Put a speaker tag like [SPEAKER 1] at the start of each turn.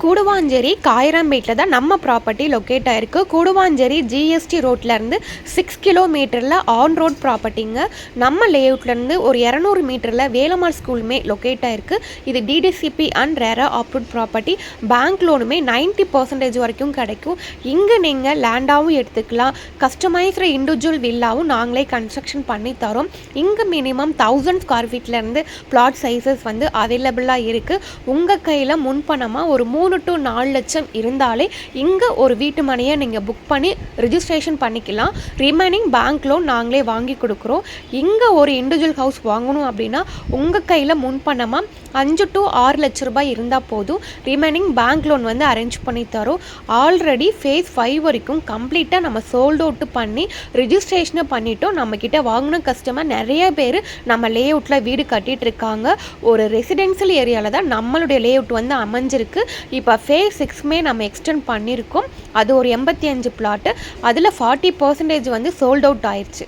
[SPEAKER 1] கூடுவாஞ்சேரி காயிரம்பேட்டில் தான் நம்ம property locate ஆகிருக்கு. கூடுவாஞ்சேரி ஜிஎஸ்டி ரோட்லேருந்து 6 கிலோமீட்டரில் ஆன் ரோட் ப்ராப்பர்ட்டிங்க. நம்ம லேஅவுட்லேருந்து ஒரு 200 மீட்டரில் வேலம்மாள் ஸ்கூலுமே லொக்கேட் ஆகிருக்கு. இது DTCP and RERA approved property. Bank லோனுமே 90% வரைக்கும் கிடைக்கும். இங்கே நீங்கள் லேண்டாகவும் எடுத்துக்கலாம், கஸ்டமைஸ்டு இண்டிவிஜுவல் வில்லாவும் நாங்களே கன்ஸ்ட்ரக்ஷன் பண்ணி தரோம். இங்கே மினிமம் 1000 ஸ்கொயர் ஃபீட்லேருந்து பிளாட் சைஸஸ் வந்து அவைலபிளாக இருக்குது. உங்கள் கையில் முன்பணமாக ஒரு 3 to 4 லட்சம் இருந்தாலே இங்கே ஒரு வீட்டு மனையை நீங்கள் புக் பண்ணி ரிஜிஸ்ட்ரேஷன் பண்ணிக்கலாம். ரிமைனிங் பேங்க் லோன் நாங்களே வாங்கி கொடுக்குறோம். இங்கே ஒரு இண்டிவிஜுவல் ஹவுஸ் வாங்கணும் அப்படின்னா உங்கள் கையில் முன்பணமாக 5 to 6 லட்ச ரூபாய் இருந்தால் போதும். ரிமைனிங் பேங்க் லோன் வந்து அரேஞ்ச் பண்ணி தரோம். ஆல்ரெடி ஃபேஸ் 5 வரைக்கும் கம்ப்ளீட்டாக நம்ம சோல்ட் அவுட் பண்ணி ரிஜிஸ்ட்ரேஷனை பண்ணிட்டோம். நம்மக்கிட்ட வாங்கின கஸ்டமர் நிறைய பேர் நம்ம லேஅவுட்டில் வீடு கட்டிகிட்டு இருக்காங்க. ஒரு ரெசிடென்ஷியல் ஏரியாவில் தான் நம்மளுடைய லேஅவுட் வந்து அமைஞ்சிருக்கு. இப்போ ஃபேஸ் 6மே நம்ம எக்ஸ்டெண்ட் பண்ணியிருக்கோம். அது ஒரு 85 பிளாட்டு. அதில் 40% வந்து சோல்ட் அவுட் ஆயிடுச்சு.